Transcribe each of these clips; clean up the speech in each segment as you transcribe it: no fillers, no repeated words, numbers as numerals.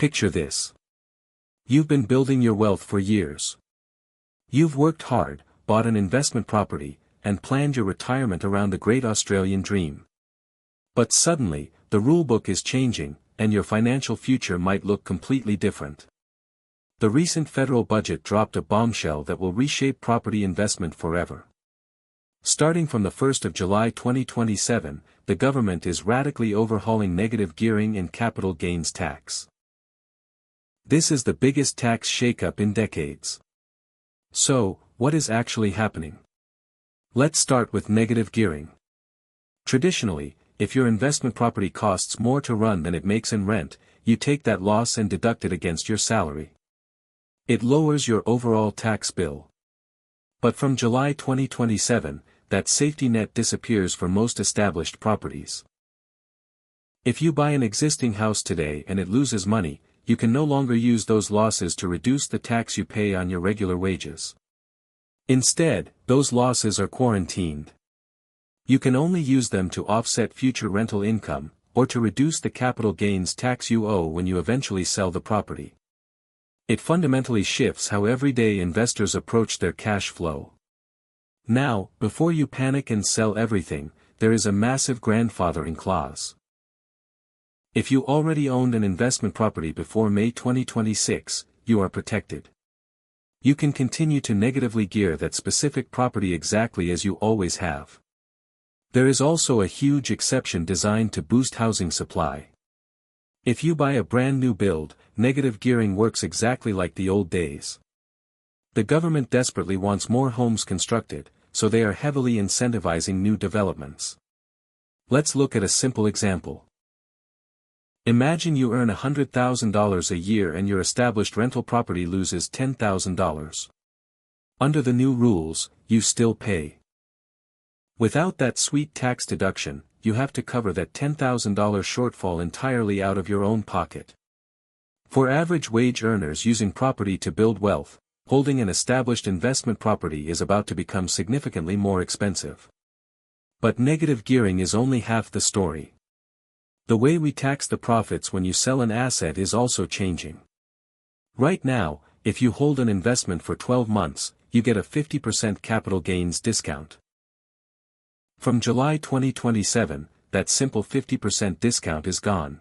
Picture this. You've been building your wealth for years. You've worked hard, bought an investment property, and planned your retirement around the great Australian dream. But suddenly, the rulebook is changing, and your financial future might look completely different. The recent federal budget dropped a bombshell that will reshape property investment forever. Starting from the 1st of July 2027, the government is radically overhauling negative gearing and capital gains tax. This is the biggest tax shakeup in decades. So, what is actually happening? Let's start with negative gearing. Traditionally, if your investment property costs more to run than it makes in rent, you take that loss and deduct it against your salary. It lowers your overall tax bill. But from July 2027, that safety net disappears for most established properties. If you buy an existing house today and it loses money, you can no longer use those losses to reduce the tax you pay on your regular wages. Instead, those losses are quarantined. You can only use them to offset future rental income, or to reduce the capital gains tax you owe when you eventually sell the property. It fundamentally shifts how everyday investors approach their cash flow. Now, before you panic and sell everything, there is a massive grandfathering clause. If you already owned an investment property before May 2026, you are protected. You can continue to negatively gear that specific property exactly as you always have. There is also a huge exception designed to boost housing supply. If you buy a brand new build, negative gearing works exactly like the old days. The government desperately wants more homes constructed, so they are heavily incentivizing new developments. Let's look at a simple example. Imagine you earn $100,000 a year and your established rental property loses $10,000. Under the new rules, you still pay. Without that sweet tax deduction, you have to cover that $10,000 shortfall entirely out of your own pocket. For average wage earners using property to build wealth, holding an established investment property is about to become significantly more expensive. But negative gearing is only half the story. The way we tax the profits when you sell an asset is also changing. Right now, if you hold an investment for 12 months, you get a 50% capital gains discount. From July 2027, that simple 50% discount is gone.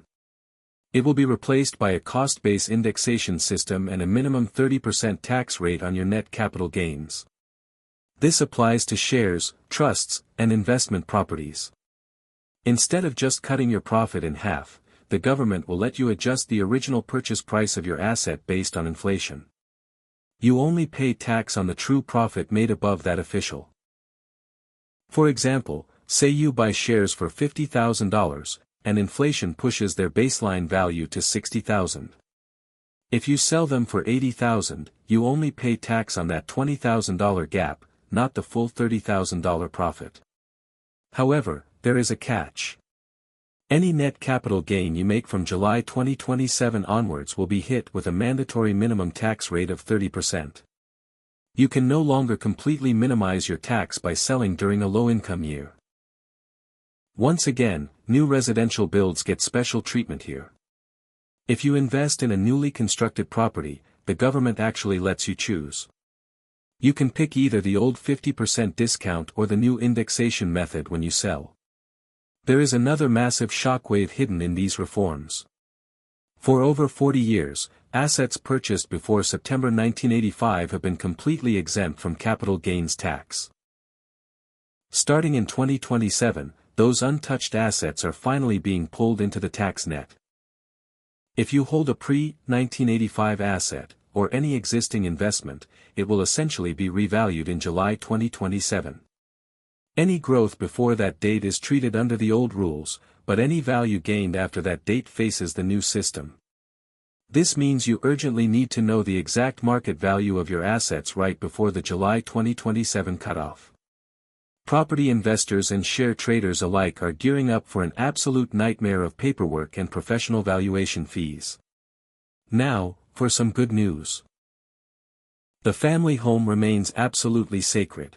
It will be replaced by a cost-based indexation system and a minimum 30% tax rate on your net capital gains. This applies to shares, trusts, and investment properties. Instead of just cutting your profit in half, the government will let you adjust the original purchase price of your asset based on inflation. You only pay tax on the true profit made above that official. For example, say you buy shares for $50,000, and inflation pushes their baseline value to $60,000. If you sell them for $80,000, you only pay tax on that $20,000 gap, not the full $30,000 profit. However, there is a catch. Any net capital gain you make from July 2027 onwards will be hit with a mandatory minimum tax rate of 30%. You can no longer completely minimize your tax by selling during a low-income year. Once again, new residential builds get special treatment here. If you invest in a newly constructed property, the government actually lets you choose. You can pick either the old 50% discount or the new indexation method when you sell. There is another massive shockwave hidden in these reforms. For over 40 years, assets purchased before September 1985 have been completely exempt from capital gains tax. Starting in 2027, those untouched assets are finally being pulled into the tax net. If you hold a pre-1985 asset, or any existing investment, it will essentially be revalued in July 2027. Any growth before that date is treated under the old rules, but any value gained after that date faces the new system. This means you urgently need to know the exact market value of your assets right before the July 2027 cutoff. Property investors and share traders alike are gearing up for an absolute nightmare of paperwork and professional valuation fees. Now, for some good news. The family home remains absolutely sacred.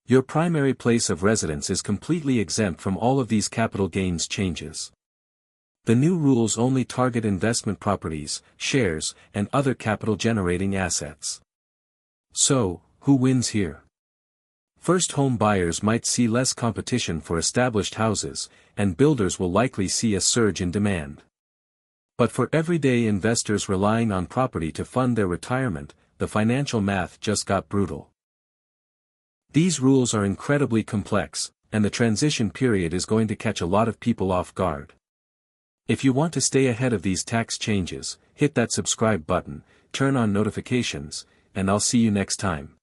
Your primary place of residence is completely exempt from all of these capital gains changes. The new rules only target investment properties, shares, and other capital-generating assets. So, who wins here? First home buyers might see less competition for established houses, and builders will likely see a surge in demand. But for everyday investors relying on property to fund their retirement, the financial math just got brutal. These rules are incredibly complex, and the transition period is going to catch a lot of people off guard. If you want to stay ahead of these tax changes, hit that subscribe button, turn on notifications, and I'll see you next time.